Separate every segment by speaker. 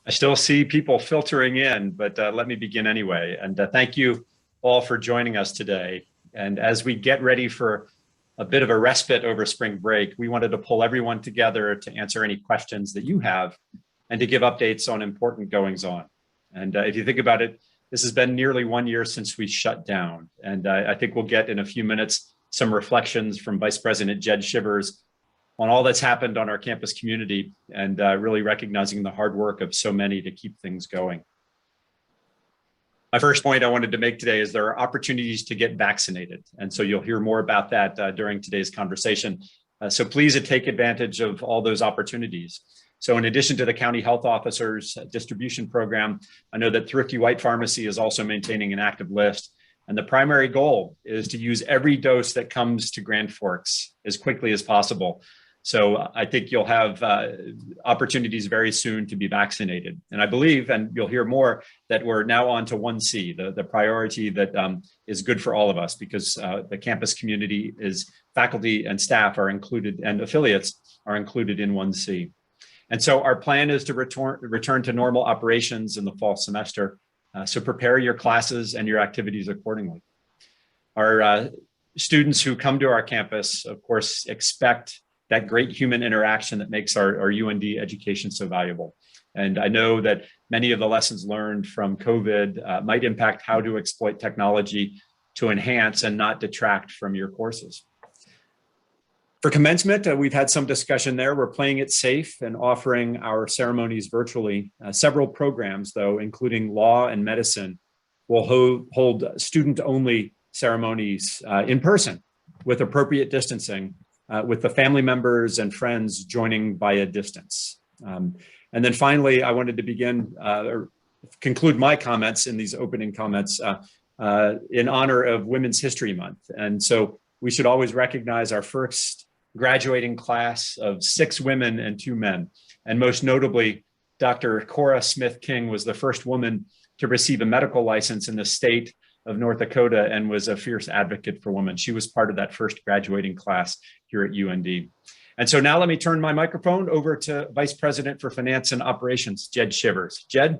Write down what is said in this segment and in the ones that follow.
Speaker 1: I still see people filtering in, but let me begin anyway. And thank you all for joining us today. And as we get ready for a bit of a respite over spring break, we wanted to pull everyone together to answer any questions that you have and to give updates on important goings on. And if you think about it, this has been nearly 1 year since we shut down. And I think we'll get in a few minutes some reflections from Vice President Jed Shivers on all that's happened on our campus community and really recognizing the hard work of so many to keep things going. My first point I wanted to make today is there are opportunities to get vaccinated. And so you'll hear more about that during today's conversation. So please take advantage of all those opportunities. So in addition to the county health officers distribution program, I know that Thrifty White Pharmacy is also maintaining an active list. And the primary goal is to use every dose that comes to Grand Forks as quickly as possible. So I think you'll have opportunities very soon to be vaccinated. And I believe, and you'll hear more, that we're now on to 1C, the priority that is good for all of us, because the campus community is faculty and staff are included and affiliates are included in 1C. And so our plan is to return to normal operations in the fall semester. So prepare your classes and your activities accordingly. Our students who come to our campus, of course, expect that great human interaction that makes our UND education so valuable. And I know that many of the lessons learned from COVID might impact how to exploit technology to enhance and not detract from your courses. For commencement, we've had some discussion there. We're playing it safe and offering our ceremonies virtually. Several programs, though, including law and medicine, will hold student-only ceremonies in person with appropriate distancing, with the family members and friends joining by a distance. And then finally, I wanted to begin or conclude my comments in these opening comments in honor of Women's History Month. And so we should always recognize our first graduating class of 6 women and 2 men. And most notably, Dr. Cora Smith King was the first woman to receive a medical license in the state of North Dakota and was a fierce advocate for women. She was part of that first graduating class here at UND. And so now let me turn my microphone over to Vice President for Finance and Operations, Jed Shivers. Jed?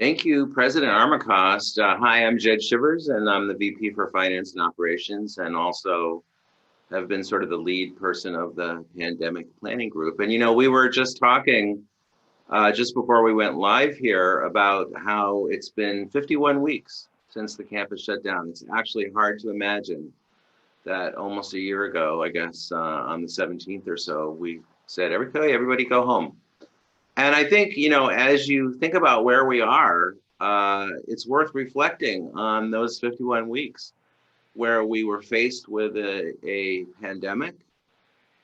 Speaker 2: Thank you, President Armacost. Hi, I'm Jed Shivers, and I'm the VP for Finance and Operations, and also have been sort of the lead person of the pandemic planning group. And, you know, we were just talking just before we went live here about how it's been 51 weeks since the campus shut down. It's actually hard to imagine that almost a year ago, I guess, on the 17th or so, we said, everybody go home. And I think, you know, as you think about where we are, it's worth reflecting on those 51 weeks where we were faced with a pandemic,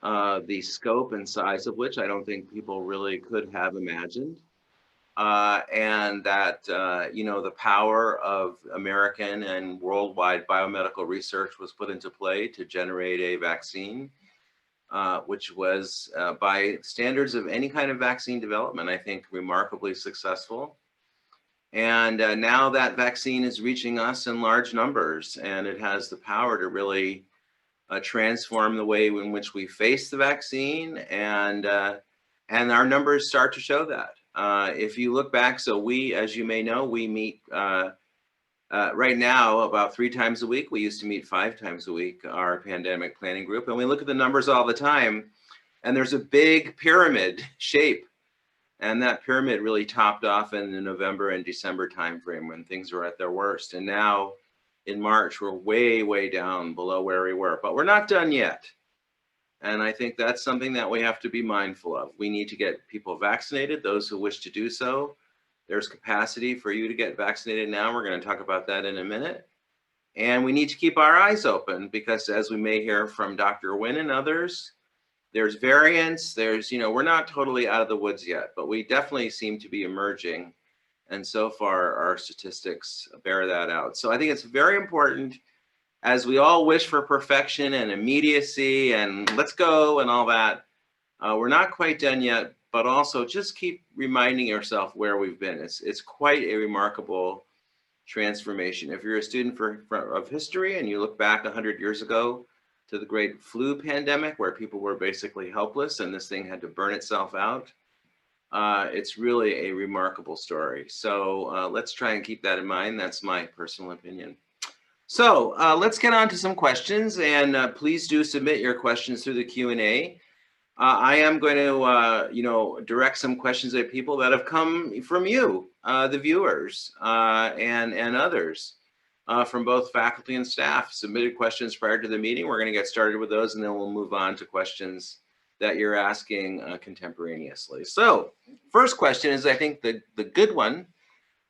Speaker 2: the scope and size of which I don't think people really could have imagined. And that, you know, the power of American and worldwide biomedical research was put into play to generate a vaccine, which was, by standards of any kind of vaccine development, I think remarkably successful. And now that vaccine is reaching us in large numbers, and it has the power to really transform the way in which we face the vaccine, and our numbers start to show that. If you look back, so we, as you may know, we meet right now about 3 times a week. We used to meet 5 times a week, our pandemic planning group, and we look at the numbers all the time, and there's a big pyramid shape. And that pyramid really topped off in the November and December timeframe when things were at their worst. And now in March, we're way, way down below where we were, but we're not done yet. And I think that's something that we have to be mindful of. We need to get people vaccinated, those who wish to do so. There's capacity for you to get vaccinated now. We're going to talk about that in a minute. And we need to keep our eyes open because, as we may hear from Dr. Nguyen and others, there's variants, there's, you know, we're not totally out of the woods yet, but we definitely seem to be emerging. And so far, our statistics bear that out. So I think it's very important, as we all wish for perfection and immediacy and let's go and all that, we're not quite done yet, but also just keep reminding yourself where we've been. It's quite a remarkable transformation. If you're a student of history and you look back 100 years ago, to the great flu pandemic where people were basically helpless and this thing had to burn itself out. it's really a remarkable story. So let's try and keep that in mind. That's my personal opinion. So let's get on to some questions, and please do submit your questions through the Q&A. I am going to, direct some questions at people that have come from you, the viewers, and others from both faculty and staff. Submitted questions prior to the meeting. We're going to get started with those, and then we'll move on to questions that you're asking contemporaneously. So first question is, I think, the good one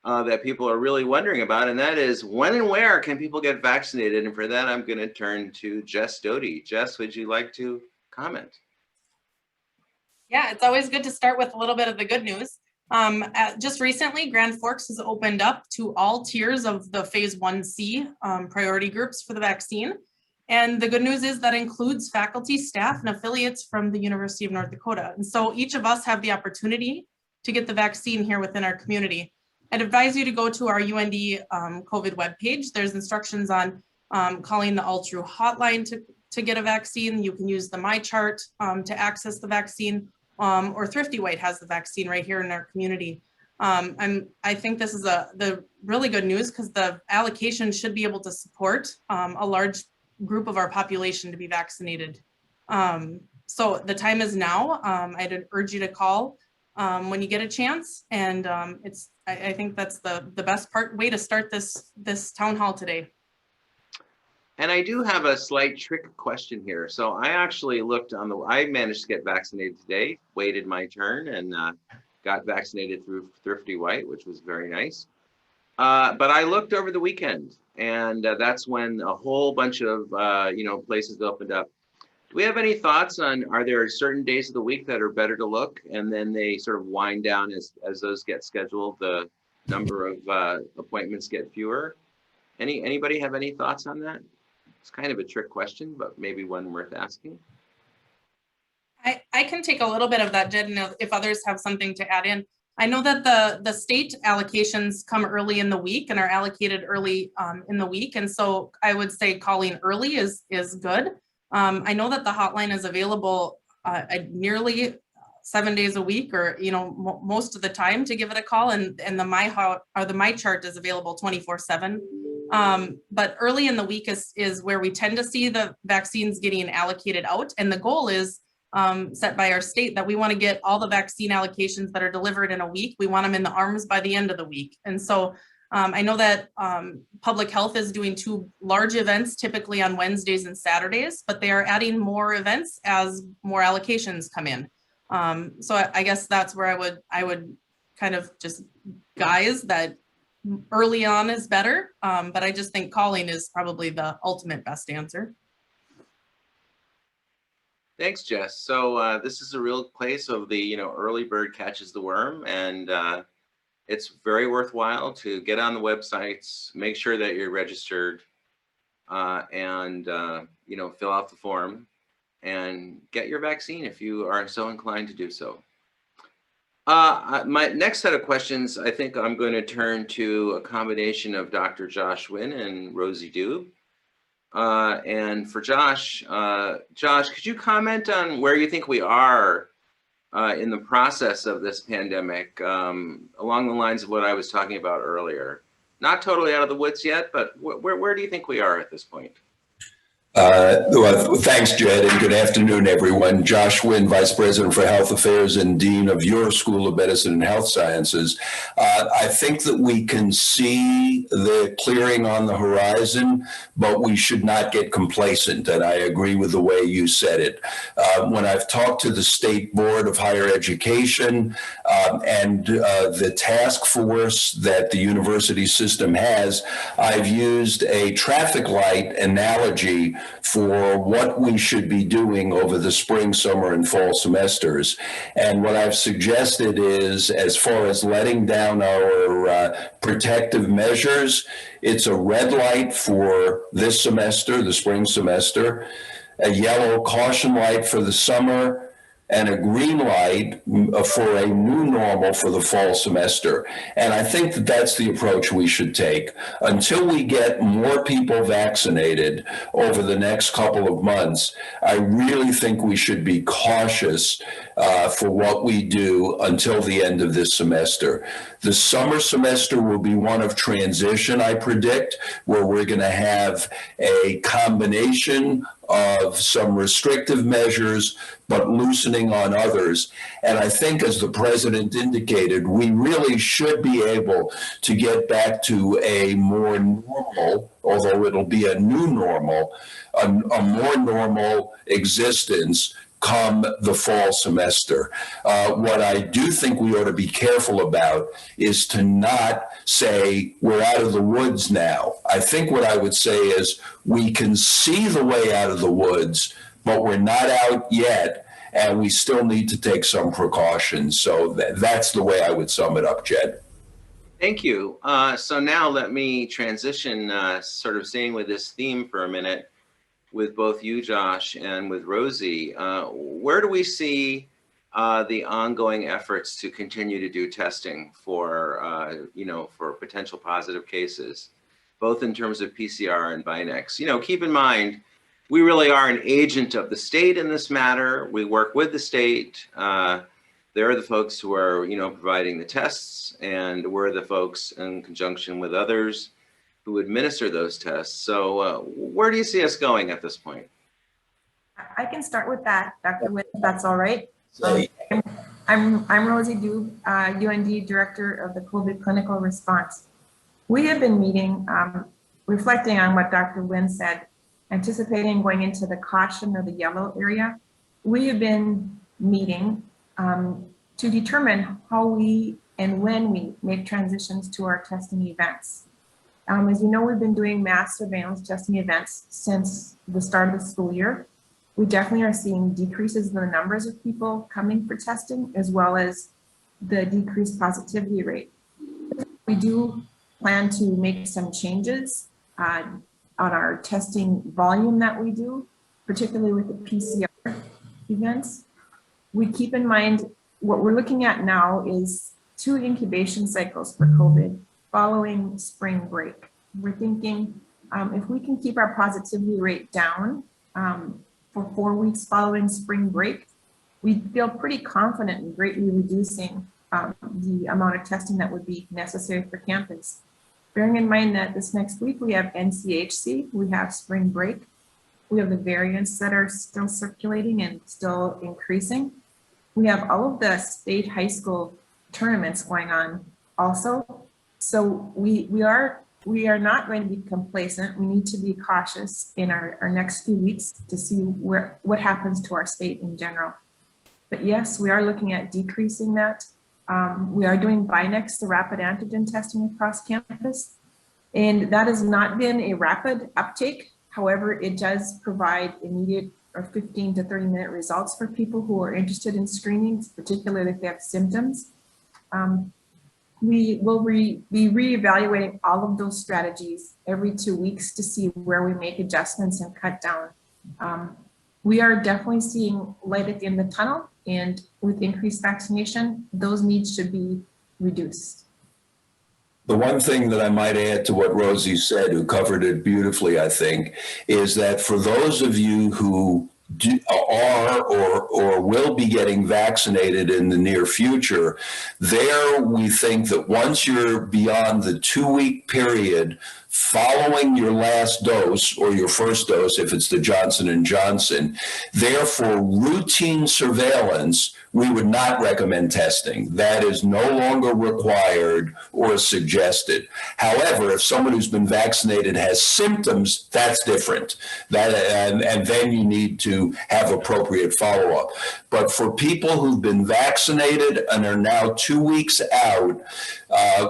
Speaker 2: that people are really wondering about, and that is, when and where can people get vaccinated? And for that, I'm going to turn to Jess Doty. Jess, would you like to comment?
Speaker 3: Yeah, it's always good to start with a little bit of the good news. Just recently, Grand Forks has opened up to all tiers of the phase 1C priority groups for the vaccine. And the good news is that includes faculty, staff, and affiliates from the University of North Dakota. And so each of us have the opportunity to get the vaccine here within our community. I'd advise you to go to our UND COVID webpage. There's instructions on calling the All True hotline to get a vaccine. You can use the MyChart to access the vaccine. Or Thrifty White has the vaccine right here in our community. I think this is the really good news, because the allocation should be able to support a large group of our population to be vaccinated. So the time is now. I'd urge you to call when you get a chance, and I think that's the best way to start this town hall today.
Speaker 2: And I do have a slight trick question here. So I actually looked I managed to get vaccinated today, waited my turn, and got vaccinated through Thrifty White, which was very nice. But I looked over the weekend, and that's when a whole bunch of places opened up. Do we have any thoughts on, are there certain days of the week that are better to look, and then they sort of wind down as those get scheduled, the number of appointments get fewer? Anybody have any thoughts on that? It's kind of a trick question, but maybe one worth asking.
Speaker 3: I can take a little bit of that, Jed, and if others have something to add in. I know that the state allocations come early in the week and are allocated early in the week. And so I would say calling early is good. I know that the hotline is available nearly 7 days a week, or most of the time, to give it a call, and the MyChart is available 24/7. But early in the week is where we tend to see the vaccines getting allocated out, and the goal is set by our state that we want to get all the vaccine allocations that are delivered in a week. We want them in the arms by the end of the week. And so I know that public health is doing 2 large events, typically on Wednesdays and Saturdays, but they are adding more events as more allocations come in. So I guess that's where I would kind of just guise that early on is better, but I just think calling is probably the ultimate best answer.
Speaker 2: Thanks, Jess. So this is a real case of the early bird catches the worm, and it's very worthwhile to get on the websites, make sure that you're registered, and fill out the form and get your vaccine if you are so inclined to do so. My next set of questions, I think I'm going to turn to a combination of Dr. Josh Nguyen and Rosie Dube. And for Josh, could you comment on where you think we are in the process of this pandemic, along the lines of what I was talking about earlier? Not totally out of the woods yet, but where do you think we are at this point?
Speaker 4: Well, thanks, Jed, and good afternoon, everyone. Josh Nguyen, Vice President for Health Affairs and Dean of your School of Medicine and Health Sciences. I think that we can see the clearing on the horizon, but we should not get complacent, and I agree with the way you said it. When I've talked to the State Board of Higher Education and the task force that the university system has, I've used a traffic light analogy for what we should be doing over the spring, summer, and fall semesters. And what I've suggested is, as far as letting down our protective measures, it's a red light for this semester, the spring semester, a yellow caution light for the summer, and a green light for a new normal for the fall semester. And I think that that's the approach we should take. Until we get more people vaccinated over the next couple of months, I really think we should be cautious for what we do until the end of this semester. The summer semester will be one of transition, I predict, where we're going to have a combination of some restrictive measures, but loosening on others. And I think, as the president indicated, we really should be able to get back to a more normal, although it'll be a new normal, a more normal existence come the fall semester. What I do think we ought to be careful about is to not say we're out of the woods now. I think what I would say is we can see the way out of the woods, but we're not out yet, and we still need to take some precautions. So that's the way I would sum it up, Jed.
Speaker 2: Thank you. So now let me transition, sort of staying with this theme for a minute, with both you, Josh, and with Rosie. Where do we see the ongoing efforts to continue to do testing for, for potential positive cases, both in terms of PCR and Vinex? Keep in mind, we really are an agent of the state in this matter. We work with the state. They're the folks who are, providing the tests, and we're the folks in conjunction with others who administer those tests. So where do you see us going at this point?
Speaker 5: I can start with that, Dr. Nguyen, if that's all right. I'm Rosie Dube, UND Director of the COVID Clinical Response. We have been meeting, reflecting on what Dr. Nguyen said, anticipating going into the caution or the yellow area. We have been meeting to determine how we and when we make transitions to our testing events. As you know, we've been doing mass surveillance testing events since the start of the school year. We definitely are seeing decreases in the numbers of people coming for testing, as well as the decreased positivity rate. We do plan to make some changes on our testing volume that we do, particularly with the PCR events. We keep in mind what we're looking at now is 2 incubation cycles for COVID following spring break. We're thinking if we can keep our positivity rate down for 4 weeks following spring break, we feel pretty confident in greatly reducing the amount of testing that would be necessary for campus. Bearing in mind that this next week we have NCHC, we have spring break, we have the variants that are still circulating and still increasing. We have all of the state high school tournaments going on also. So we are not going to be complacent. We need to be cautious in our next few weeks to see what happens to our state in general. But yes, we are looking at decreasing that. We are doing Vinex, the rapid antigen testing across campus. And that has not been a rapid uptake. However, it does provide immediate or 15 to 30 minute results for people who are interested in screenings, particularly if they have symptoms. We will be reevaluating all of those strategies every 2 weeks to see where we make adjustments and cut down. We are definitely seeing light at the end of the tunnel, and with increased vaccination, those needs should be reduced.
Speaker 4: The one thing that I might add to what Rosie said, who covered it beautifully, I think, is that for those of you who are or will be getting vaccinated in the near future, there we think that once you're beyond the 2-week period following your last dose or your first dose, if it's the Johnson & Johnson, therefore routine surveillance, we would not recommend testing. That is no longer required or suggested. However, if someone who's been vaccinated has symptoms, that's different. And then you need to have appropriate follow-up. But for people who've been vaccinated and are now 2 weeks out,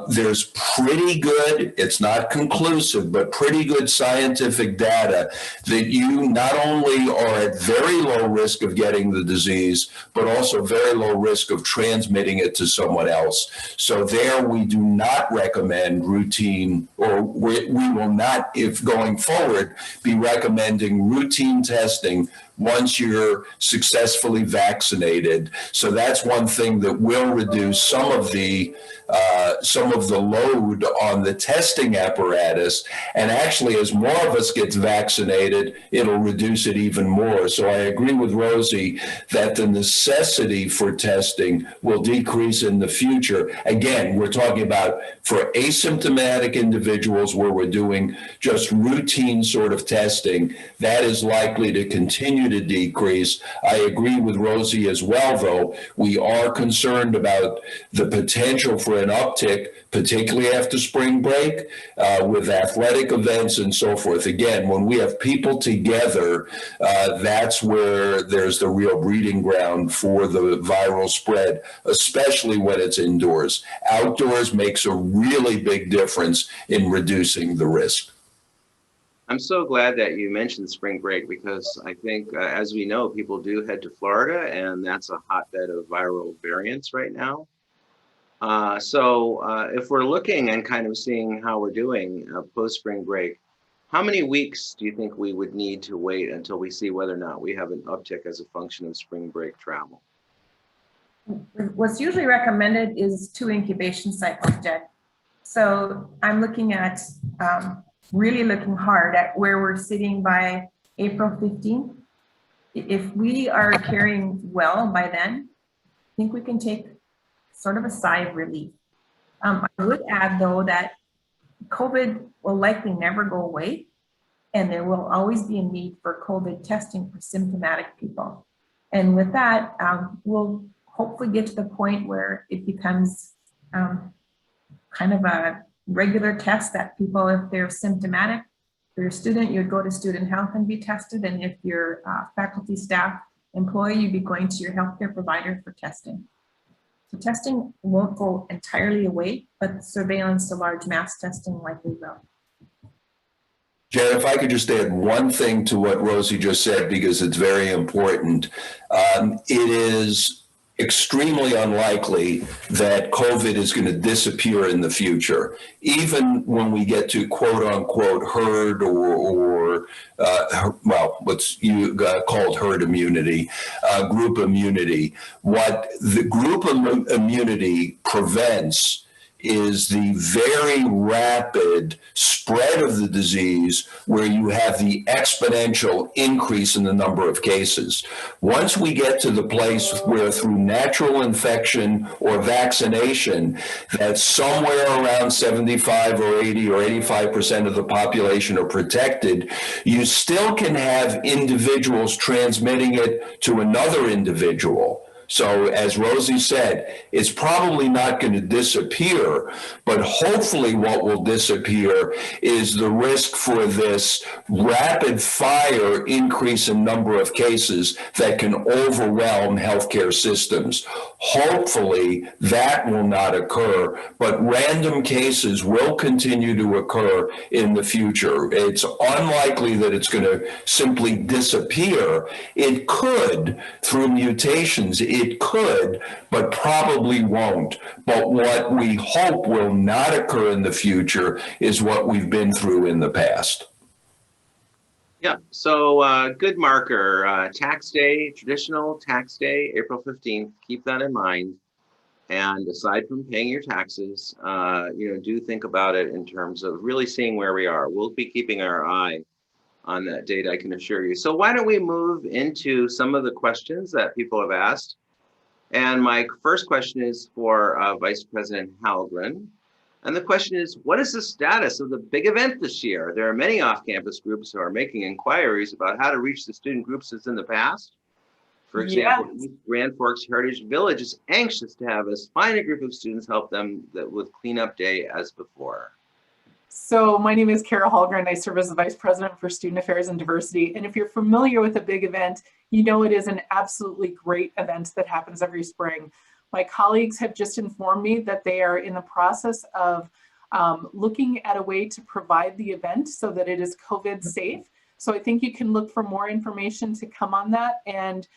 Speaker 4: there's pretty good, it's not conclusive, but pretty good scientific data that you not only are at very low risk of getting the disease, but also very low risk of transmitting it to someone else. So there we do not recommend routine, or we will not, if going forward, be recommending routine testing once you're successfully vaccinated. So that's one thing that will reduce some of the load on the testing apparatus. And actually, as more of us gets vaccinated, it'll reduce it even more. So I agree with Rosie that the necessity for testing will decrease in the future. Again, we're talking about for asymptomatic individuals where we're doing just routine sort of testing, that is likely to continue to decrease. I agree with Rosie as well, though. We are concerned about the potential for an uptick, particularly after spring break, with athletic events and so forth. Again, when we have people together, that's where there's the real breeding ground for the viral spread, especially when it's indoors. Outdoors makes a really big difference in reducing the risk.
Speaker 2: I'm so glad that you mentioned spring break, because I think, as we know, people do head to Florida, and that's a hotbed of viral variants right now. So if we're looking and kind of seeing how we're doing post-spring break, how many weeks do you think we would need to wait until we see whether or not we have an uptick as a function of spring break travel?
Speaker 5: What's usually recommended is 2 incubation cycles, Jed. So I'm looking at, really looking hard at where we're sitting by April 15th. If we are carrying well by then, I think we can take sort of a sigh of relief. I would add, though, that COVID will likely never go away, and there will always be a need for COVID testing for symptomatic people. And with that, we'll hopefully get to the point where it becomes kind of a regular test that people, if they're symptomatic, if you're a student, you'd go to student health and be tested. And if you're faculty, staff, employee, you'd be going to your healthcare provider for testing. So testing won't go entirely away, but surveillance to large mass testing likely will.
Speaker 4: Jen, if I could just add one thing to what Rosie just said, because it's very important. It is extremely unlikely that COVID is going to disappear in the future, even when we get to quote unquote herd or what's called herd immunity, group immunity. What the group immunity prevents is the very rapid spread of the disease, where you have the exponential increase in the number of cases. Once we get to the place where through natural infection or vaccination, that somewhere around 75 or 80 or 85% of the population are protected, you still can have individuals transmitting it to another individual. So as Rosie said, it's probably not going to disappear, but hopefully what will disappear is the risk for this rapid fire increase in number of cases that can overwhelm healthcare systems. Hopefully that will not occur, but random cases will continue to occur in the future. It's unlikely that it's going to simply disappear. It could through mutations. It could, but probably won't. But what we hope will not occur in the future is what we've been through in the past.
Speaker 2: Yeah, so good marker, tax day, traditional tax day, April 15th, keep that in mind. And aside from paying your taxes, do think about it in terms of really seeing where we are. We'll be keeping our eye on that date, I can assure you. So why don't we move into some of the questions that people have asked. And my first question is for Vice President Halgren. And the question is, what is the status of the big event this year? There are many off-campus groups who are making inquiries about how to reach the student groups as in the past. For example, East Grand Forks Heritage Village is anxious to have as fine a group of students help them with cleanup day as before.
Speaker 6: So my name is Carol Halgren. I serve as the Vice President for Student Affairs and Diversity. And if you're familiar with a big event, you know it is an absolutely great event that happens every spring. My colleagues have just informed me that they are in the process of looking at a way to provide the event so that it is COVID safe. So I think you can look for more information to come on that. And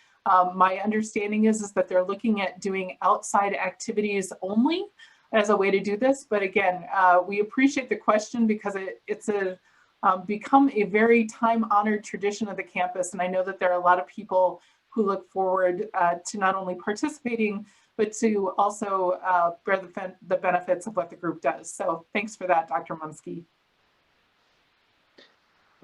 Speaker 6: my understanding is that they're looking at doing outside activities only as a way to do this. But again, we appreciate the question because it's a become a very time-honored tradition of the campus. And I know that there are a lot of people who look forward to not only participating, but to also bear the benefits of what the group does. So thanks for that, Dr. Munski.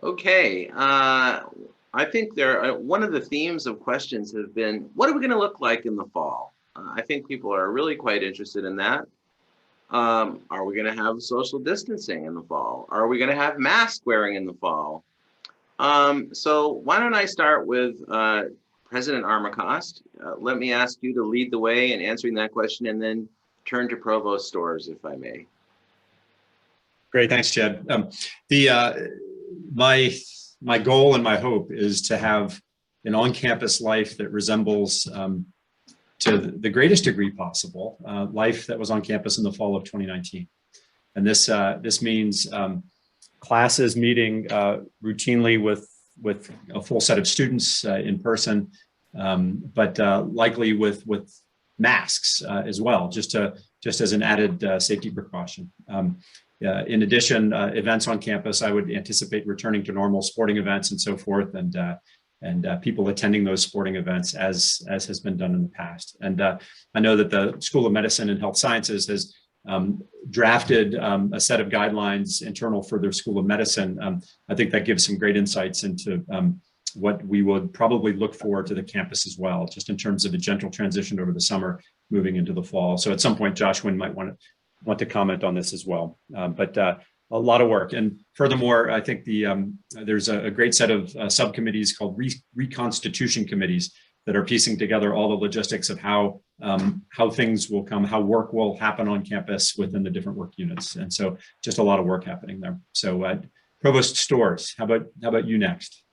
Speaker 2: Okay, I think one of the themes of questions have been, what are we going to look like in the fall? I think people are really quite interested in that. Are we going to have social distancing in the fall? Are we going to have mask wearing in the fall? So why don't I start with President Armacost. Let me ask you to lead the way in answering that question, and then turn to Provost Storrs, if I may.
Speaker 1: Great, thanks, Jed. My goal and my hope is to have an on-campus life that resembles, to the greatest degree possible, life that was on campus in the fall of 2019. And this means classes meeting routinely with a full set of students in person, but likely with masks as well, just as an added safety precaution. In addition, events on campus, I would anticipate returning to normal sporting events and so forth, and people attending those sporting events as has been done in the past. And I know that the School of Medicine and Health Sciences has drafted a set of guidelines internal for their School of Medicine. I think that gives some great insights into what we would probably look for to the campus as well, just in terms of a gentle transition over the summer, moving into the fall. So at some point, Josh Nguyen might want to comment on this as well. But a lot of work. And furthermore, I think there's a great set of subcommittees called reconstitution committees that are piecing together all the logistics of how things will come, how work will happen on campus within the different work units. And so just a lot of work happening there. So Provost Storrs, how about you next?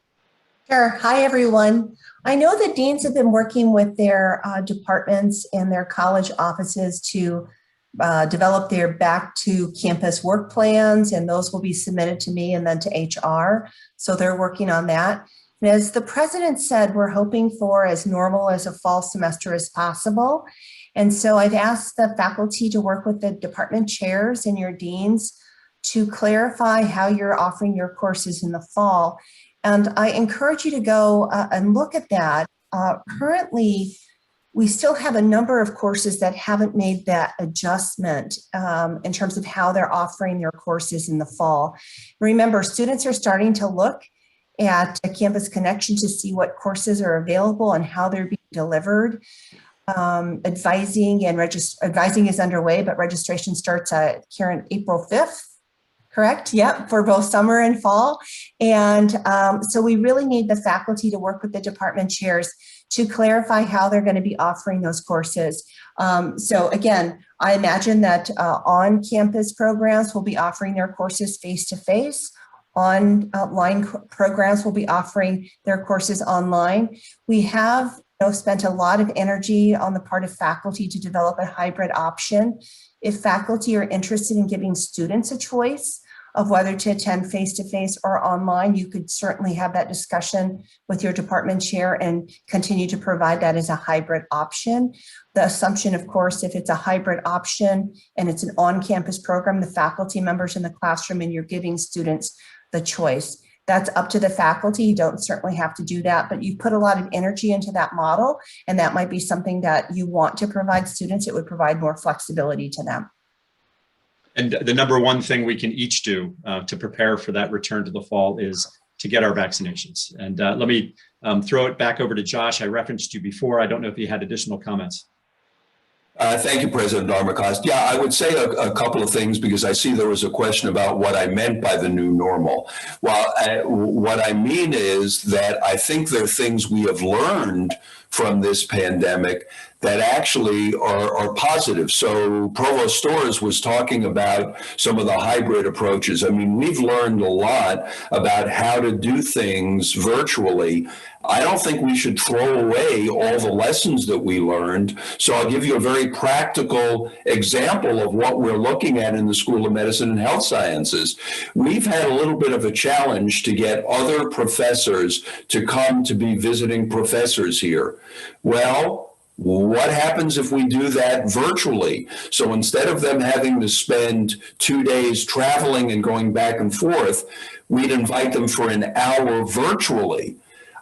Speaker 7: Sure. Hi, everyone. I know that deans have been working with their departments and their college offices to develop their back to campus work plans, and those will be submitted to me and then to HR. So they're working on that. And as the president said, we're hoping for as normal as a fall semester as possible. And so I've asked the faculty to work with the department chairs and your deans to clarify how you're offering your courses in the fall. And I encourage you to go and look at that. Currently, we still have a number of courses that haven't made that adjustment in terms of how they're offering their courses in the fall. Remember, students are starting to look at a Campus Connection to see what courses are available and how they're being delivered. Advising is underway, but registration starts here on April 5th. Correct? Yep, for both summer and fall. And so we really need the faculty to work with the department chairs to clarify how they're going to be offering those courses. So again, I imagine that on-campus programs will be offering their courses face-to-face. Online programs will be offering their courses online. We have spent a lot of energy on the part of faculty to develop a hybrid option. If faculty are interested in giving students a choice of whether to attend face-to-face or online, you could certainly have that discussion with your department chair and continue to provide that as a hybrid option. The assumption, of course, if it's a hybrid option and it's an on-campus program, the faculty members in the classroom and you're giving students the choice. That's up to the faculty. You don't certainly have to do that, but you put a lot of energy into that model, and that might be something that you want to provide students. It would provide more flexibility to them.
Speaker 1: And the number one thing we can each do to prepare for that return to the fall is to get our vaccinations. And let me throw it back over to Josh. I referenced you before. I don't know if you had additional comments.
Speaker 4: Thank you, President Armacost. Yeah, I would say a couple of things because I see there was a question about what I meant by the new normal. Well, what I mean is that I think there are things we have learned from this pandemic that actually are positive. So Provost Storrs was talking about some of the hybrid approaches. I mean, we've learned a lot about how to do things virtually. I don't think we should throw away all the lessons that we learned. So I'll give you a very practical example of what we're looking at in the School of Medicine and Health Sciences. We've had a little bit of a challenge to get other professors to come to be visiting professors here. Well, What happens if we do that virtually? So instead of them having to spend 2 days traveling and going back and forth, we'd invite them for an hour virtually.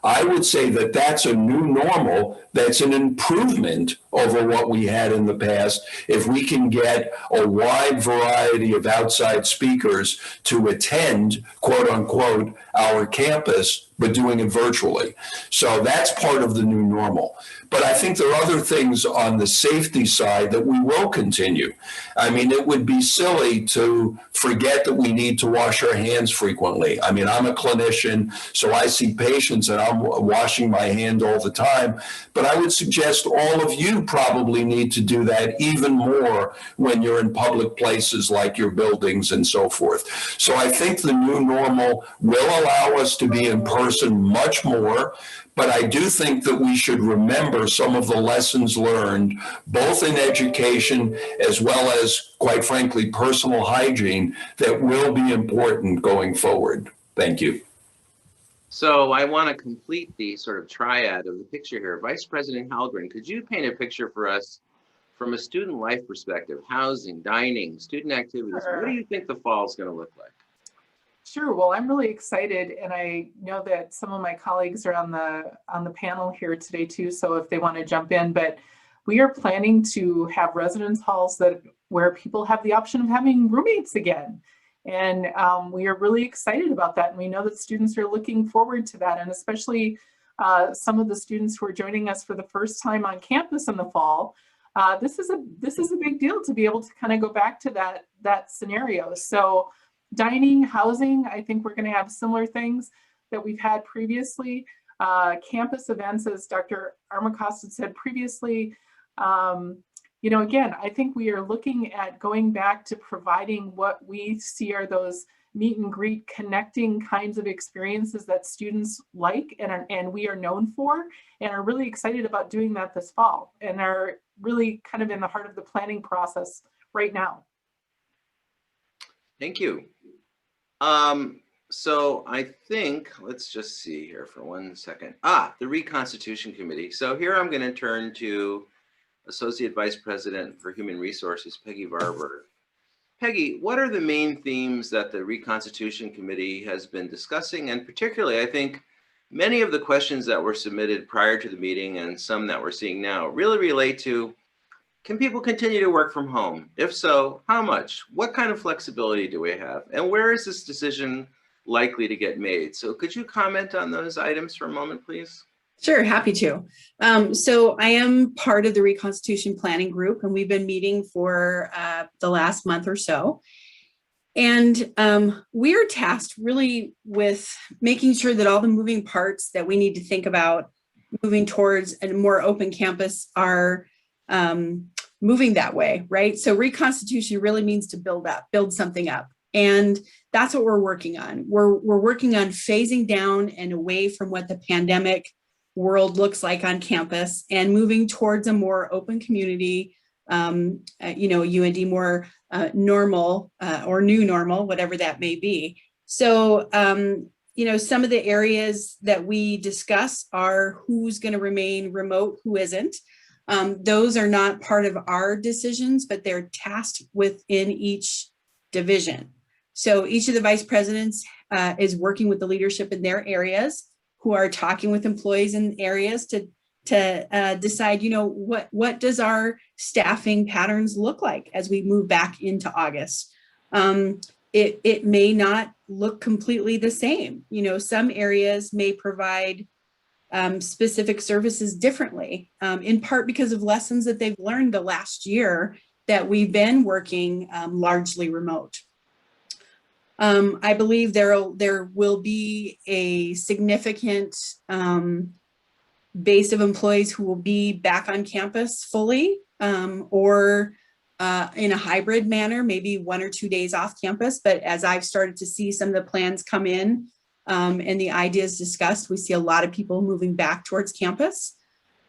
Speaker 4: I would say that that's a new normal. That's an improvement over what we had in the past. If we can get a wide variety of outside speakers to attend, quote unquote, our campus, but doing it virtually. So that's part of the new normal. But I think there are other things on the safety side that we will continue. I mean, it would be silly to forget that we need to wash our hands frequently. I mean, I'm a clinician, so I see patients and I'm washing my hand all the time. But I would suggest all of you probably need to do that even more when you're in public places like your buildings and so forth. So I think the new normal will allow us to be in person much more. But I do think that we should remember some of the lessons learned, both in education as well as, quite frankly, personal hygiene, that will be important going forward. Thank you.
Speaker 2: So I want to complete the sort of triad of the picture here. Vice President Halgren, could you paint a picture for us from a student life perspective, housing, dining, student activities?
Speaker 6: Sure.
Speaker 2: What do you think the fall is going to look like?
Speaker 6: Sure. Well, I'm really excited, and I know that some of my colleagues are on the panel here today too. So if they want to jump in, but we are planning to have residence halls where people have the option of having roommates again, and we are really excited about that. And we know that students are looking forward to that, and especially some of the students who are joining us for the first time on campus in the fall. This is a big deal to be able to kind of go back to that scenario. So. Dining, housing, I think we're going to have similar things that we've had previously. Campus events, as Dr. Armacost said previously, you know, again, I think we are looking at going back to providing what we see are those meet and greet connecting kinds of experiences that students like and we are known for, and are really excited about doing that this fall, and are really kind of in the heart of the planning process right now.
Speaker 2: Thank you. So I think, let's just see here for 1 second. The Reconstitution Committee. So here I'm going to turn to Associate Vice President for Human Resources, Peggy Barber. Peggy, what are the main themes that the Reconstitution Committee has been discussing? And particularly, I think many of the questions that were submitted prior to the meeting and some that we're seeing now really relate to, can people continue to work from home? If so, how much? What kind of flexibility do we have? And where is this decision likely to get made? So could you comment on those items for a moment, please?
Speaker 8: Sure, happy to. So I am part of the Reconstitution Planning Group, and we've been meeting for the last month or so. And we are tasked really with making sure that all the moving parts that we need to think about moving towards a more open campus are moving that way, right? So reconstitution really means to build something up. And that's what we're working on. We're working on phasing down and away from what the pandemic world looks like on campus and moving towards a more open community, you know, UND more normal or new normal, whatever that may be. So, you know, some of the areas that we discuss are who's going to remain remote, who isn't. Those are not part of our decisions, but they're tasked within each division. So each of the vice presidents is working with the leadership in their areas, who are talking with employees in areas to decide, you know, what does our staffing patterns look like as we move back into August. It may not look completely the same. You know, some areas may provide specific services differently, in part because of lessons that they've learned the last year that we've been working largely remote. I believe there will be a significant base of employees who will be back on campus fully, or in a hybrid manner, maybe 1 or 2 days off campus. But as I've started to see some of the plans come in, and the ideas discussed, we see a lot of people moving back towards campus.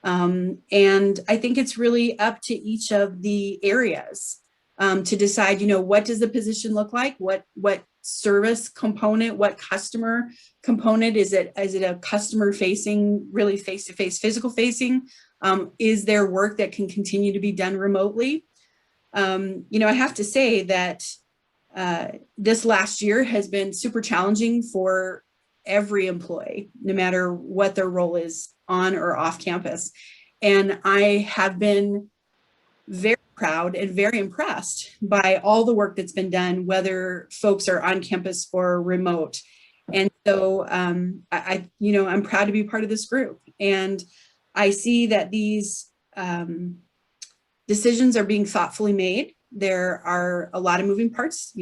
Speaker 8: And I think it's really up to each of the areas to decide, you know, what does the position look like? What service component, what customer component? Is it a customer facing, really face-to-face, physical facing? Is there work that can continue to be done remotely? I have to say that this last year has been super challenging for every employee, no matter what their role is on or off campus. And I have been very proud and very impressed by all the work that's been done, whether folks are on campus or remote. And so I'm proud to be part of this group. And I see that these decisions are being thoughtfully made. There are a lot of moving parts,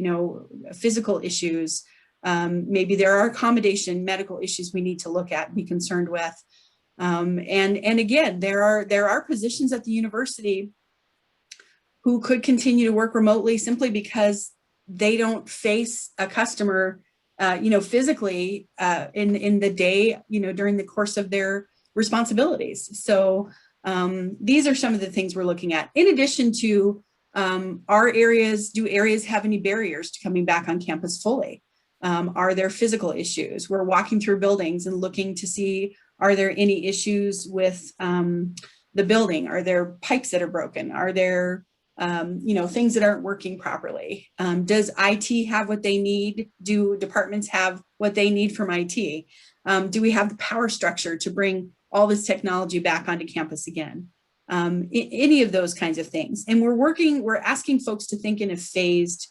Speaker 8: physical issues. Maybe there are accommodation, medical issues we need to look at, be concerned with. And again, there are positions at the university who could continue to work remotely simply because they don't face a customer, physically in the day, during the course of their responsibilities. So these are some of the things we're looking at. In addition to do areas have any barriers to coming back on campus fully? Are there physical issues? We're walking through buildings and looking to see, are there any issues with the building? Are there pipes that are broken? Are there things that aren't working properly? Does IT have what they need? Do departments have what they need from IT? Do we have the power structure to bring all this technology back onto campus again? Any of those kinds of things. And we're asking folks to think in a phased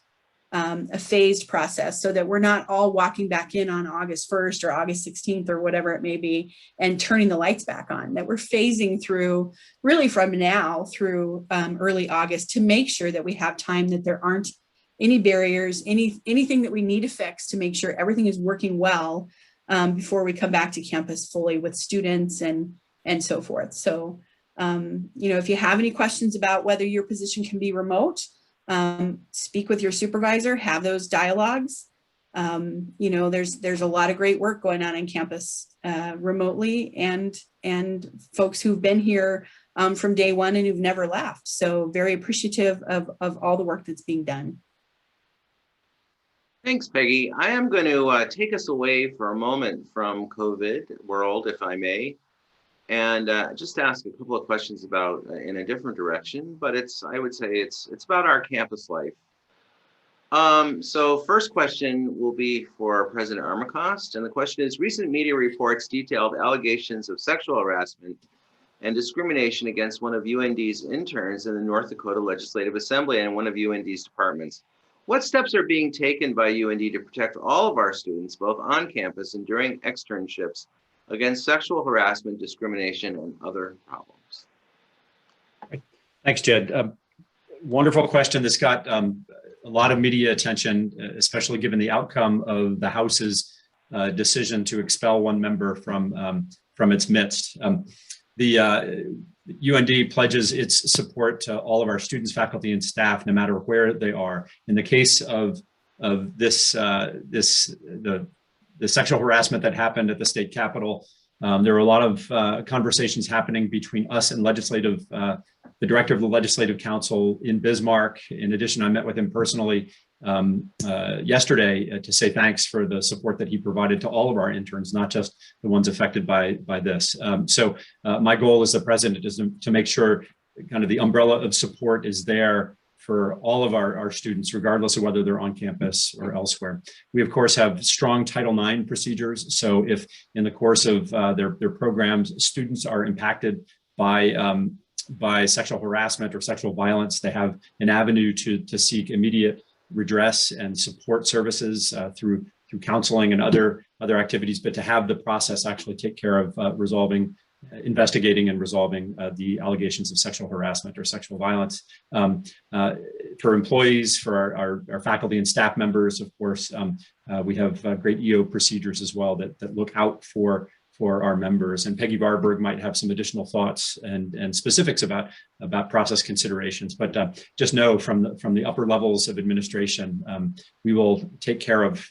Speaker 8: process so that we're not all walking back in on August 1st or August 16th or whatever it may be and turning the lights back on, that we're phasing through really from now through early August to make sure that we have time, that there aren't any barriers, anything that we need to fix to make sure everything is working well before we come back to campus fully with students and so forth. So, if you have any questions about whether your position can be remote, speak with your supervisor, have those dialogues. There's a lot of great work going on campus remotely, and folks who've been here from day one and who've never left. So very appreciative of all the work that's being done.
Speaker 2: Thanks, Peggy. I am going to take us away for a moment from COVID world, if I may, and just ask a couple of questions about in a different direction, but I would say it's about our campus life. So first question will be for President Armacost, and the question is, recent media reports detailed allegations of sexual harassment and discrimination against one of UND's interns in the North Dakota Legislative Assembly and one of UND's departments. What steps are being taken by UND to protect all of our students, both on campus and during externships, against sexual harassment, discrimination, and other problems?
Speaker 1: Thanks, Jed. Wonderful question that's got a lot of media attention, especially given the outcome of the House's decision to expel one member from its midst. The UND pledges its support to all of our students, faculty, and staff, no matter where they are. In the case of this, the sexual harassment that happened at the state capitol, there were a lot of conversations happening between us and the director of the Legislative Council in Bismarck. In addition, I met with him personally yesterday to say thanks for the support that he provided to all of our interns, not just the ones affected by this. So my goal as the president is to make sure kind of the umbrella of support is there for all of our students, regardless of whether they're on campus or elsewhere. We, of course, have strong Title IX procedures. So if in the course of their programs, students are impacted by sexual harassment or sexual violence, they have an avenue to seek immediate redress and support services through counseling and other activities, but to have the process actually take care of investigating and resolving the allegations of sexual harassment or sexual violence. For employees, for our faculty and staff members, of course, we have great EO procedures as well that look out for our members. And Peggy Varberg might have some additional thoughts and specifics about process considerations. But just know from the upper levels of administration, we will take care of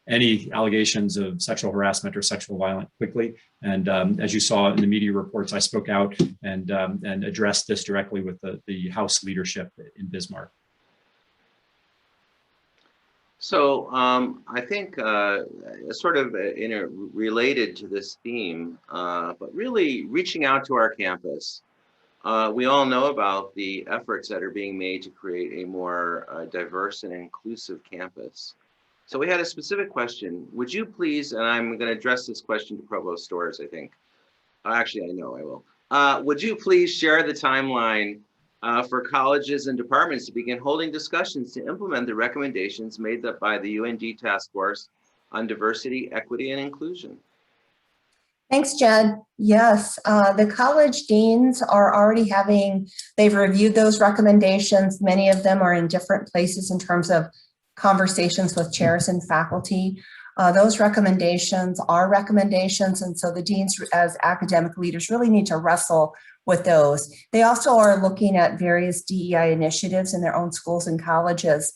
Speaker 1: any allegations of sexual harassment or sexual violence quickly. And as you saw in the media reports, I spoke out and addressed this directly with the House leadership in Bismarck.
Speaker 2: So I think sort of related to this theme, but really reaching out to our campus. We all know about the efforts that are being made to create a more diverse and inclusive campus. So we had a specific question. Would you please, and I'm going to address this question to Provost Storrs, I think. Actually, I know I will. Would you please share the timeline for colleges and departments to begin holding discussions to implement the recommendations made by the UND Task Force on Diversity, Equity, and Inclusion?
Speaker 7: Thanks, Jed. Yes, the college deans are already they've reviewed those recommendations. Many of them are in different places in terms of conversations with chairs and faculty. Those recommendations are recommendations, and so the deans as academic leaders really need to wrestle with those. They also are looking at various DEI initiatives in their own schools and colleges.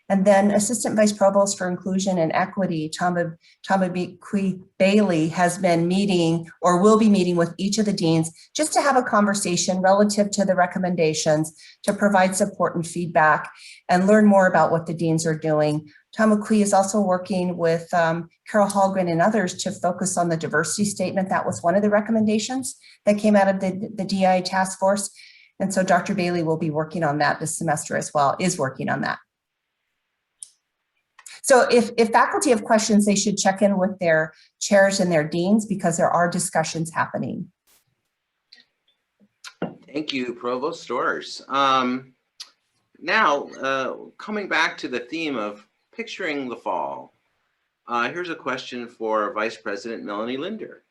Speaker 7: And then Assistant Vice Provost for Inclusion and Equity, Tomabikwe Bailey, has been meeting or will be meeting with each of the deans just to have a conversation relative to the recommendations, to provide support and feedback and learn more about what the deans are doing. Tomabikwe is also working with Carol Halgren and others to focus on the diversity statement. That was one of the recommendations that came out of the DEI task force. And so Dr. Bailey will be working on that this semester as well, is working on that. So if faculty have questions, they should check in with their chairs and their deans because there are discussions happening.
Speaker 2: Thank you, Provost Storrs. Now, coming back to the theme of picturing the fall, here's a question for Vice President Melanie Linder.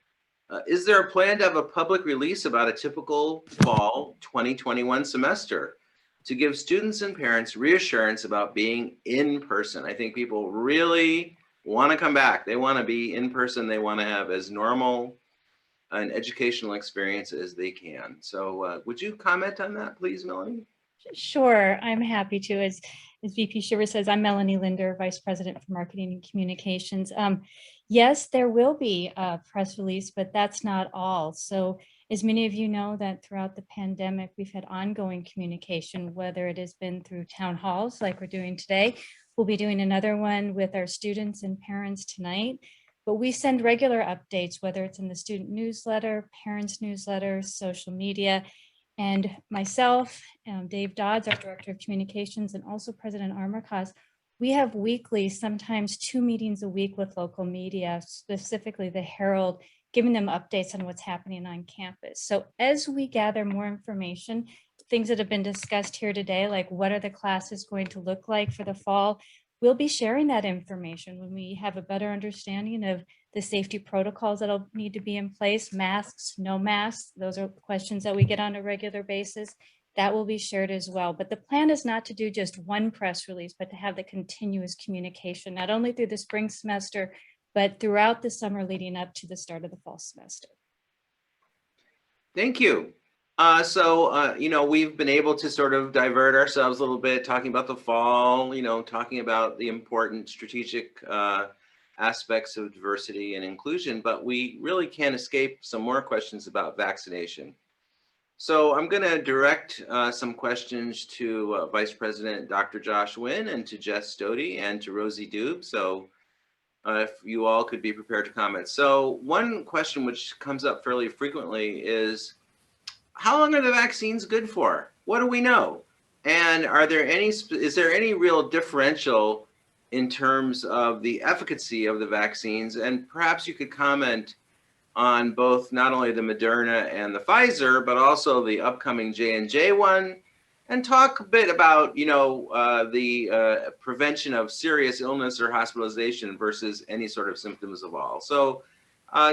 Speaker 2: Is there a plan to have a public release about a typical fall 2021 semester to give students and parents reassurance about being in person? I think people really want to come back. They want to be in person. They want to have as normal an educational experience as they can. So would you comment on that, please, Melanie?
Speaker 9: Sure, I'm happy to. As VP Shiver says, I'm Melanie Linder, Vice President for Marketing and Communications. Yes, there will be a press release, but that's not all. So as many of you know that throughout the pandemic, we've had ongoing communication, whether it has been through town halls like we're doing today. We'll be doing another one with our students and parents tonight. But we send regular updates, whether it's in the student newsletter, parents newsletter, social media. And myself, Dave Dodds, our Director of Communications, and also President Armacost, we have weekly, sometimes 2 meetings a week with local media, specifically the Herald, giving them updates on what's happening on campus. So as we gather more information, things that have been discussed here today, like what are the classes going to look like for the fall, we'll be sharing that information when we have a better understanding of the safety protocols that'll need to be in place, masks, no masks. Those are questions that we get on a regular basis. That will be shared as well. But the plan is not to do just one press release, but to have the continuous communication, not only through the spring semester, but throughout the summer leading up to the start of the fall semester.
Speaker 2: Thank you. You know, we've been able to sort of divert ourselves a little bit, talking about the fall, you know, talking about the important strategic aspects of diversity and inclusion, but we really can't escape some more questions about vaccination. So I'm going to direct some questions to Vice President Dr. Josh Nguyen and to Jess Stody and to Rosie Dube. So if you all could be prepared to comment. So one question which comes up fairly frequently is, how long are the vaccines good for? What do we know? And is there any real differential in terms of the efficacy of the vaccines? And perhaps you could comment on both not only the Moderna and the Pfizer, but also the upcoming J&J one, and talk a bit about, you know, the prevention of serious illness or hospitalization versus any sort of symptoms of all. So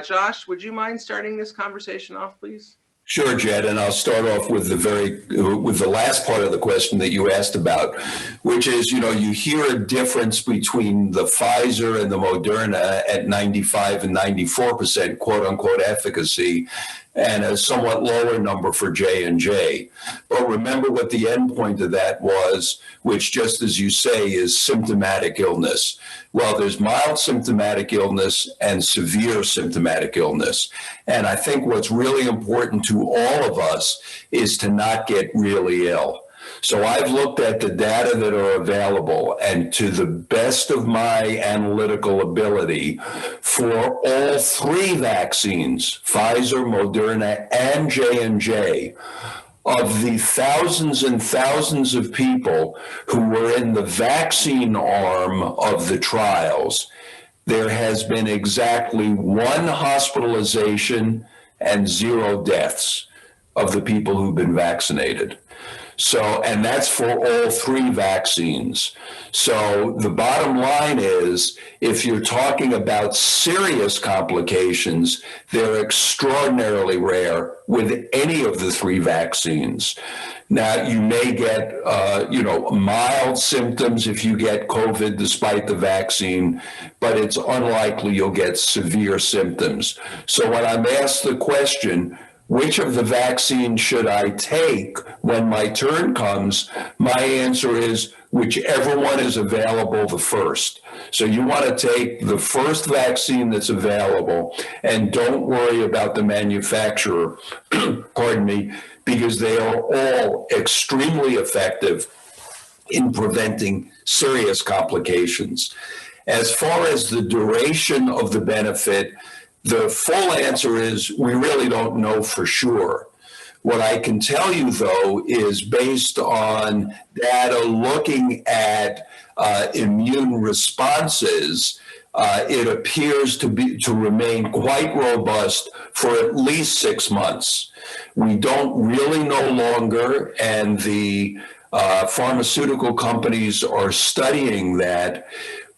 Speaker 2: Josh, would you mind starting this conversation off, please?
Speaker 4: Sure, Jed, and I'll start off with the last part of the question that you asked about, which is, you know, you hear a difference between the Pfizer and the Moderna at 95 and 94% quote unquote efficacy, and a somewhat lower number for J&J. But remember what the endpoint of that was, which, just as you say, is symptomatic illness. Well, there's mild symptomatic illness and severe symptomatic illness. And I think what's really important to all of us is to not get really ill. So I've looked at the data that are available, and to the best of my analytical ability, for all three vaccines, Pfizer, Moderna, and J&J, of the thousands and thousands of people who were in the vaccine arm of the trials, there has been exactly one hospitalization and 0 deaths of the people who've been vaccinated. So, and that's for all three vaccines. So the bottom line is, if you're talking about serious complications, they're extraordinarily rare with any of the three vaccines. Now, you may get, mild symptoms if you get COVID despite the vaccine, but it's unlikely you'll get severe symptoms. So when I'm asked the question, which of the vaccines should I take when my turn comes? My answer is whichever one is available the first. So you want to take the first vaccine that's available and don't worry about the manufacturer, pardon me, because they are all extremely effective in preventing serious complications. As far as the duration of the benefit, the full answer is we really don't know for sure. What I can tell you, though, is based on data looking at immune responses, it appears to remain quite robust for at least 6 months. We don't really know longer, and the pharmaceutical companies are studying that.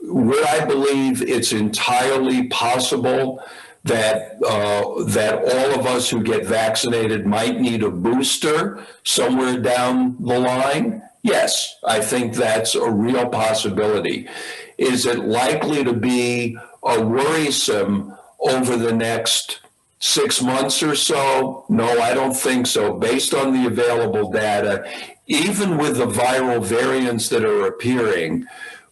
Speaker 4: Would I believe it's entirely possible that all of us who get vaccinated might need a booster somewhere down the line? Yes, I think that's a real possibility. Is it likely to be a worrisome over the next 6 months or so? No, I don't think so. Based on the available data, even with the viral variants that are appearing,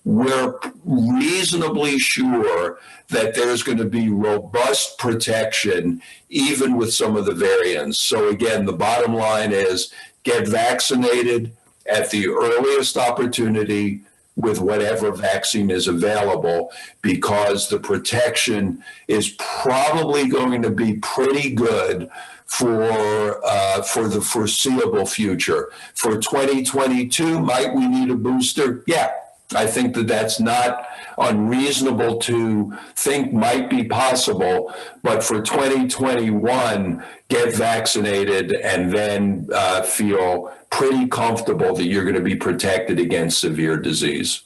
Speaker 4: we're reasonably sure that there's going to be robust protection even with some of the variants. So again, the bottom line is get vaccinated at the earliest opportunity with whatever vaccine is available, because the protection is probably going to be pretty good for the foreseeable future. For 2022, might we need a booster? Yeah. I think that that's not unreasonable to think might be possible, but for 2021, get vaccinated and then feel pretty comfortable that you're going to be protected against severe disease.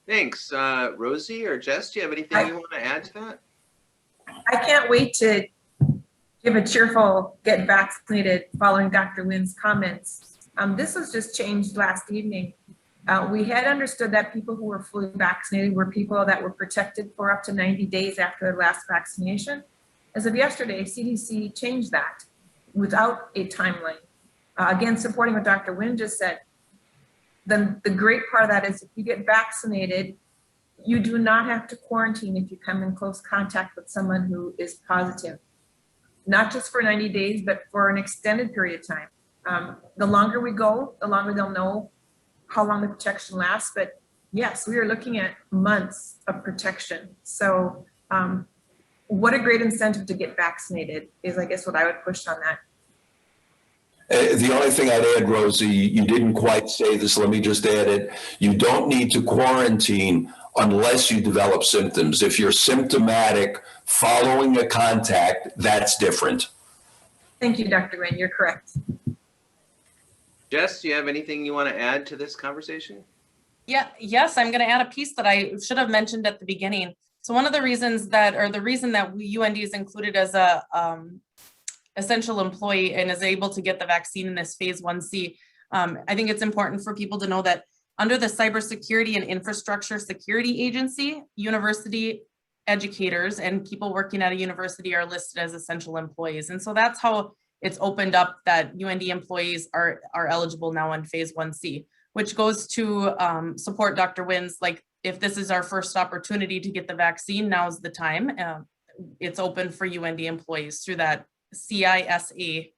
Speaker 2: Thanks. Rosie or Jess, do you have anything you want to add to that?
Speaker 5: I can't wait to give a cheerful get vaccinated following Dr. Nguyen's comments. This was just changed last evening. We had understood that people who were fully vaccinated were people that were protected for up to 90 days after their last vaccination. As of yesterday, CDC changed that without a timeline. Again, supporting what Dr. Nguyen just said, the great part of that is if you get vaccinated, you do not have to quarantine if you come in close contact with someone who is positive, not just for 90 days, but for an extended period of time. The longer we go, the longer they'll know how long the protection lasts. But yes, we are looking at months of protection. So what a great incentive to get vaccinated is, I guess, what I would push on that.
Speaker 4: The only thing I'd add, Rosie, you didn't quite say this, let me just add it. You don't need to quarantine unless you develop symptoms. If you're symptomatic following a contact, that's different.
Speaker 5: Thank you, Dr. Nguyen, you're correct.
Speaker 2: Jess, do you have anything you want to add to this conversation?
Speaker 3: Yes, I'm going to add a piece that I should have mentioned at the beginning. So one of the reasons that, or the reason that UND is included as a essential employee and is able to get the vaccine in this phase 1C, I think it's important for people to know that under the Cybersecurity and Infrastructure Security Agency, university educators and people working at a university are listed as essential employees. And so that's how it's opened up that UND employees are eligible now in phase 1C, which goes to support Dr. Nguyen's, like, if this is our first opportunity to get the vaccine, now's the time. It's open for UND employees through that CISA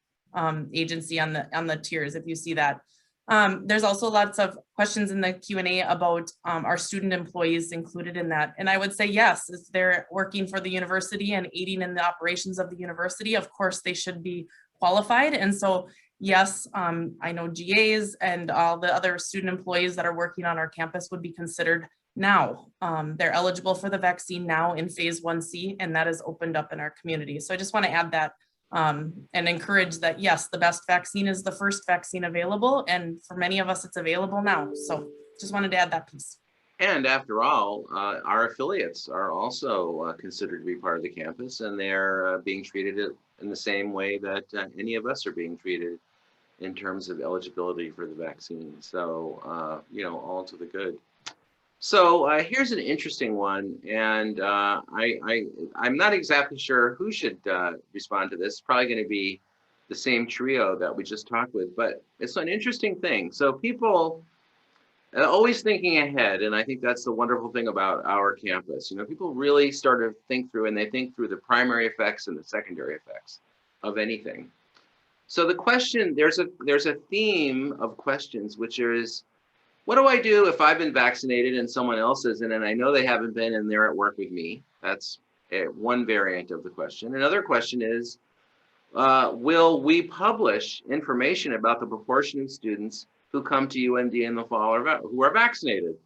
Speaker 3: agency on the tiers, if you see that. There's also lots of questions in the Q&A about our student employees included in that. And I would say, yes, if they're working for the university and aiding in the operations of the university, of course, they should be qualified. And so, yes, I know GAs and all the other student employees that are working on our campus would be considered now. They're eligible for the vaccine now in phase 1C, and that is opened up in our community. So I just want to add that and encourage that, yes, the best vaccine is the first vaccine available. And for many of us, it's available now. So just wanted to add that piece.
Speaker 2: And after all, our affiliates are also considered to be part of the campus, and they're being treated in the same way that any of us are being treated in terms of eligibility for the vaccine. So, you know, all to the good. So here's an interesting one, and I'm not exactly sure who should respond to this. It's probably going to be the same trio that we just talked with, but it's an interesting thing. So people always thinking ahead, and I think that's the wonderful thing about our campus. You know, people really start to think through, and they think through the primary effects and the secondary effects of anything. So the question, there's a theme of questions, which is, what do I do if I've been vaccinated and someone else isn't, and I know they haven't been and they're at work with me? That's one variant of the question. Another question is, will we publish information about the proportion of students who come to UND in the fall who are vaccinated?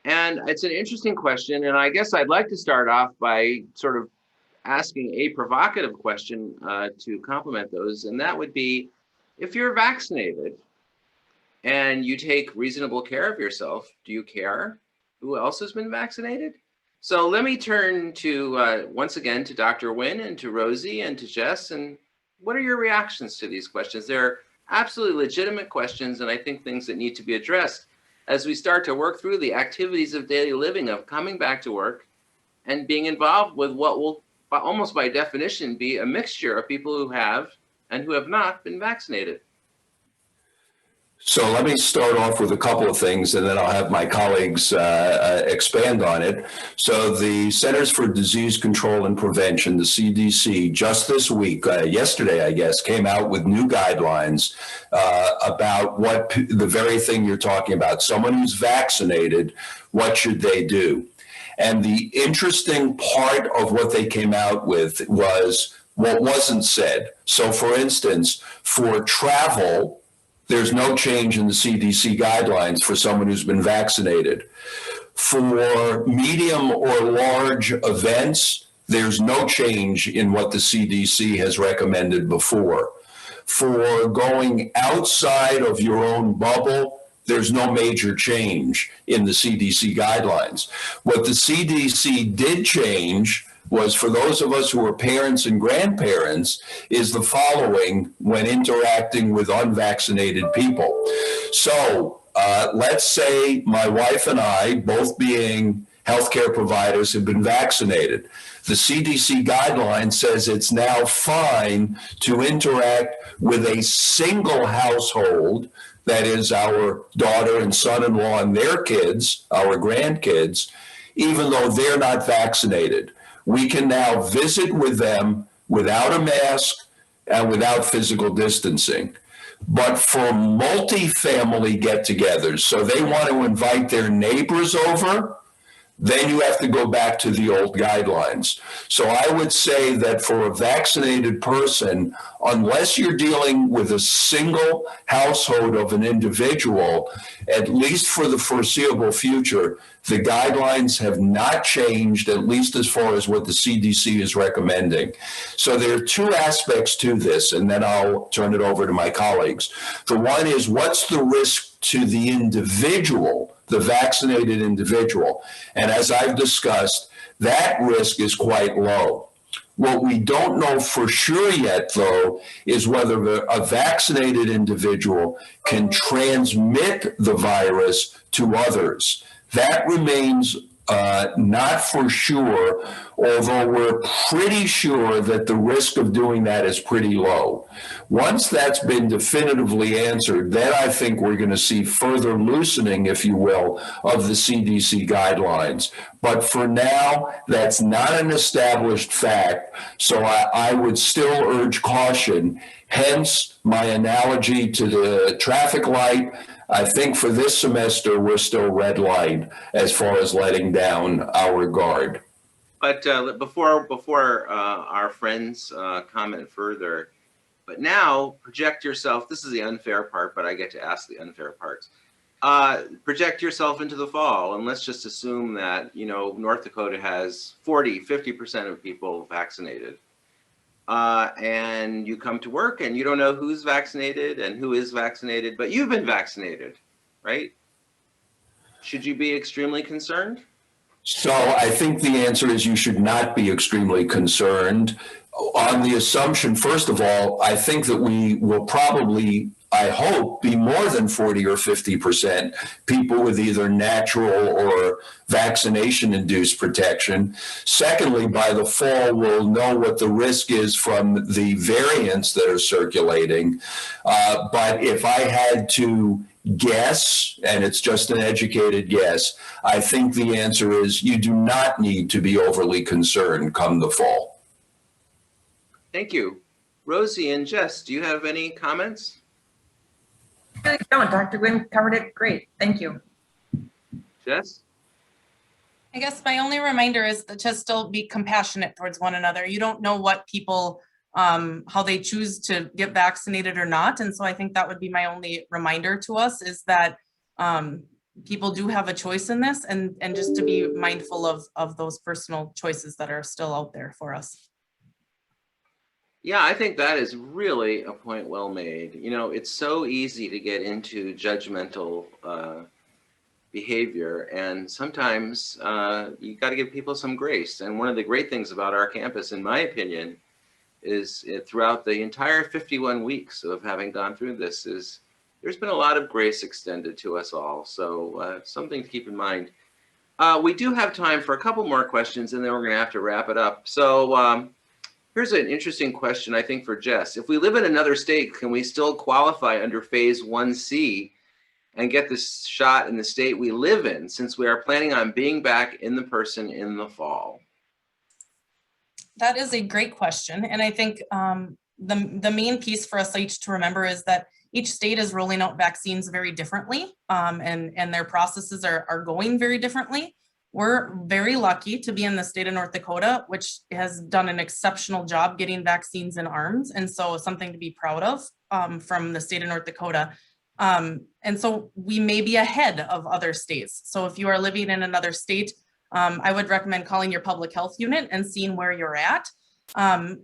Speaker 2: And it's an interesting question, and I guess I'd like to start off by sort of asking a provocative question to complement those, and that would be, if you're vaccinated and you take reasonable care of yourself, do you care who else has been vaccinated? So let me turn to, once again, to Dr. Nguyen and to Rosie and to Jess, and what are your reactions to these questions? They're absolutely legitimate questions, and I think things that need to be addressed as we start to work through the activities of daily living, of coming back to work and being involved with what will almost by definition be a mixture of people who have and who have not been vaccinated.
Speaker 4: So let me start off with a couple of things, and then I'll have my colleagues expand on it. So the Centers for Disease Control and Prevention, the CDC, just this week, yesterday, I guess, came out with new guidelines about what the very thing you're talking about. Someone who's vaccinated, what should they do? And the interesting part of what they came out with was what wasn't said. So for instance, for travel, there's no change in the CDC guidelines for someone who's been vaccinated. For medium or large events, there's no change in what the CDC has recommended before. For going outside of your own bubble, there's no major change in the CDC guidelines. What the CDC did change was, for those of us who are parents and grandparents, is the following when interacting with unvaccinated people. So let's say my wife and I, both being healthcare providers, have been vaccinated. The CDC guideline says it's now fine to interact with a single household, that is our daughter and son-in-law and their kids, our grandkids, even though they're not vaccinated. We can now visit with them without a mask and without physical distancing. But for multi-family get-togethers, so they want to invite their neighbors over, then you have to go back to the old guidelines. So I would say that for a vaccinated person, unless you're dealing with a single household of an individual, at least for the foreseeable future, the guidelines have not changed, at least as far as what the CDC is recommending. So there are two aspects to this, and then I'll turn it over to my colleagues. The one is, what's the risk to the individual, the vaccinated individual? And as I've discussed, that risk is quite low. What we don't know for sure yet, though, is whether a vaccinated individual can transmit the virus to others. That remains not for sure, although we're pretty sure that the risk of doing that is pretty low. Once that's been definitively answered, then I think we're going to see further loosening, if you will, of the CDC guidelines. But for now, that's not an established fact, so I would still urge caution, hence my analogy to the traffic light. I think for this semester, we're still red light as far as letting down our guard.
Speaker 2: But before our friends comment further, but now project yourself, this is the unfair part, but I get to ask the unfair parts. Project yourself into the fall, and let's just assume that, you know, North Dakota has 50% of people vaccinated. And you come to work and you don't know who's vaccinated and who is vaccinated, but you've been vaccinated, right? Should you be extremely concerned?
Speaker 4: So I think the answer is you should not be extremely concerned on the assumption, first of all, I think that we will probably, I hope, be more than 40 or 50% people with either natural or vaccination-induced protection. Secondly, by the fall, we'll know what the risk is from the variants that are circulating. But if I had to guess, and it's just an educated guess, I think the answer is you do not need to be overly concerned come the fall.
Speaker 2: Thank you. Rosie and Jess, do you have any comments?
Speaker 5: I really don't. Dr. Nguyen covered it great. Thank you.
Speaker 2: Jess?
Speaker 3: I guess my only reminder is to still be compassionate towards one another. You don't know what people, how they choose to get vaccinated or not. And so I think that would be my only reminder to us, is that people do have a choice in this, and just to be mindful of those personal choices that are still out there for us.
Speaker 2: Yeah, I think that is really a point well made. You know, it's so easy to get into judgmental behavior, and sometimes you got to give people some grace. And one of the great things about our campus, in my opinion, is throughout the entire 51 weeks of having gone through this, is there's been a lot of grace extended to us all. So something to keep in mind. We do have time for a couple more questions, and then we're going to have to wrap it up. So here's an interesting question, I think, for Jess. If we live in another state, can we still qualify under phase 1C and get this shot in the state we live in, since we are planning on being back in the person in the fall?
Speaker 3: That is a great question. And I think the main piece for us each to remember is that each state is rolling out vaccines very differently, and their processes are going very differently. We're very lucky to be in the state of North Dakota, which has done an exceptional job getting vaccines in arms. And so something to be proud of from the state of North Dakota. And so we may be ahead of other states. So if you are living in another state, I would recommend calling your public health unit and seeing where you're at.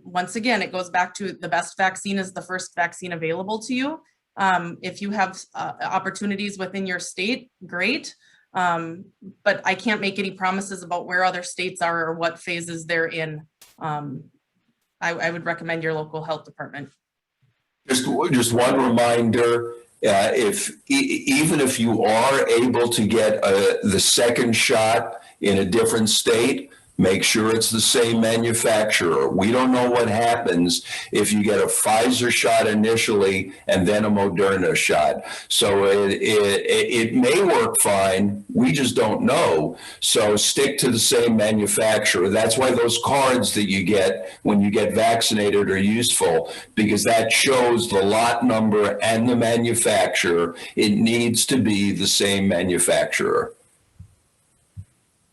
Speaker 3: Once again, it goes back to the best vaccine is the first vaccine available to you. If you have opportunities within your state, great. But I can't make any promises about where other states are or what phases they're in. I would recommend your local health department.
Speaker 4: Just one reminder, even if you are able to get the second shot in a different state, make sure it's the same manufacturer. We don't know what happens if you get a Pfizer shot initially and then a Moderna shot. So it may work fine. We just don't know. So stick to the same manufacturer. That's why those cards that you get when you get vaccinated are useful, because that shows the lot number and the manufacturer. It needs to be the same manufacturer.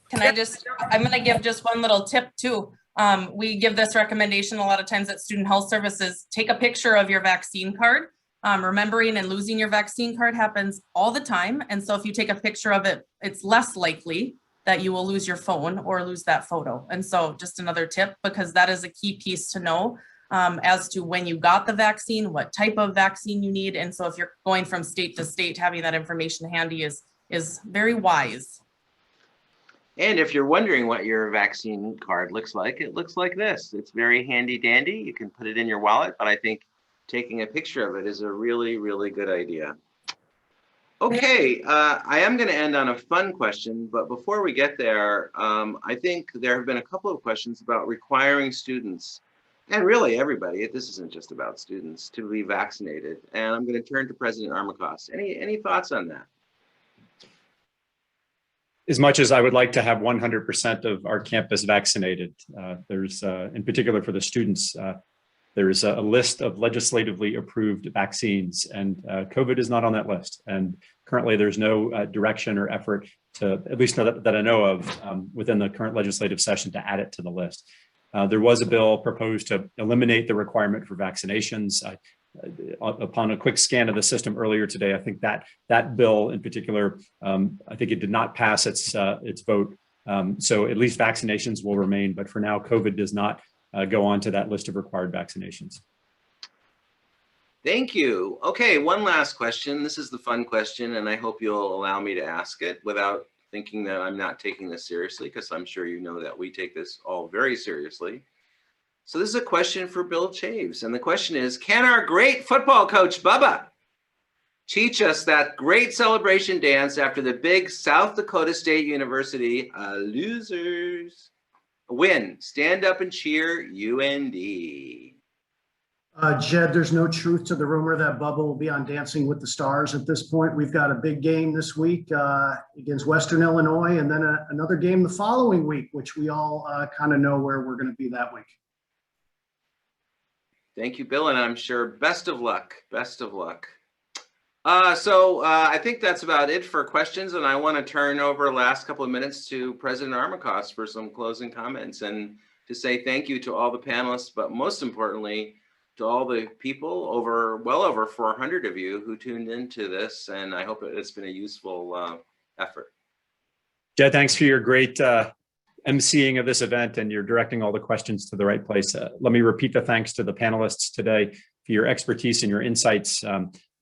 Speaker 3: Can I I'm going to give just one little tip too. We give this recommendation a lot of times at Student Health Services. Take a picture of your vaccine card. Remembering and losing your vaccine card happens all the time. And so if you take a picture of it, it's less likely that you will lose your phone or lose that photo. And so just another tip, because that is a key piece to know as to when you got the vaccine, what type of vaccine you need. And so if you're going from state to state, having that information handy is very wise.
Speaker 2: And if you're wondering what your vaccine card looks like, it looks like this. It's very handy dandy. You can put it in your wallet, but I think taking a picture of it is a really, really good idea. Okay, I am going to end on a fun question, but before we get there, I think there have been a couple of questions about requiring students, and really everybody, this isn't just about students, to be vaccinated. And I'm going to turn to President Armacost. Any thoughts on that?
Speaker 1: As much as I would like to have 100% of our campus vaccinated, there's, in particular for the students, there's a list of legislatively approved vaccines, and COVID is not on that list. And currently there's no direction or effort to, at least that I know of, within the current legislative session to add it to the list. There was a bill proposed to eliminate the requirement for vaccinations. Upon a quick scan of the system earlier today, I think that bill in particular, I think it did not pass its vote. So at least vaccinations will remain, but for now, COVID does not go on to that list of required vaccinations.
Speaker 2: Thank you. Okay, one last question. This is the fun question, and I hope you'll allow me to ask it without thinking that I'm not taking this seriously, because I'm sure you know that we take this all very seriously. So this is a question for Bill Chaves, and the question is, can our great football coach, Bubba, teach us that great celebration dance after the big South Dakota State University losers win? Stand up and cheer UND.
Speaker 10: Jed, there's no truth to the rumor that Bubba will be on Dancing with the Stars at this point. We've got a big game this week against Western Illinois, and then another game the following week, which we all kind of know where we're going to be that week.
Speaker 2: Thank you, Bill, and I'm sure best of luck. Best of luck. So I think that's about it for questions, and I want to turn over the last couple of minutes to President Armacost for some closing comments and to say thank you to all the panelists, but most importantly, to all the people, well over 400 of you who tuned into this, and I hope it's been a useful effort.
Speaker 1: Jed, thanks for your great emceeing of this event, and you're directing all the questions to the right place. Let me repeat the thanks to the panelists today for your expertise and your insights.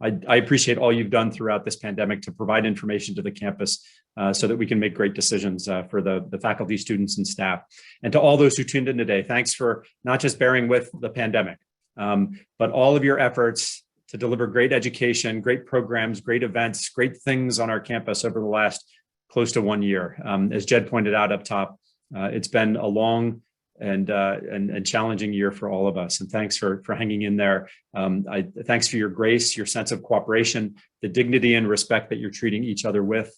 Speaker 1: I appreciate all you've done throughout this pandemic to provide information to the campus so that we can make great decisions for the faculty, students, and staff. And to all those who tuned in today, thanks for not just bearing with the pandemic, but all of your efforts to deliver great education, great programs, great events, great things on our campus over the last close to 1 year. As Jed pointed out up top, it's been a long and challenging year for all of us. And thanks for hanging in there. Thanks for your grace, your sense of cooperation, the dignity and respect that you're treating each other with.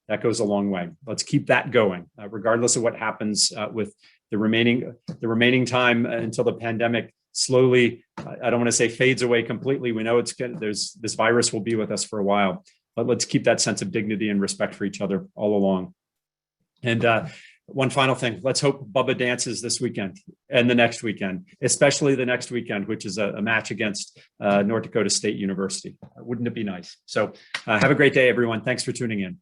Speaker 1: That goes a long way. Let's keep that going, regardless of what happens with the remaining time until the pandemic slowly, I don't want to say fades away completely. We know this virus will be with us for a while, but let's keep that sense of dignity and respect for each other all along. And one final thing, let's hope Bubba dances this weekend and the next weekend, especially the next weekend, which is a match against North Dakota State University. Wouldn't it be nice? So have a great day, everyone. Thanks for tuning in.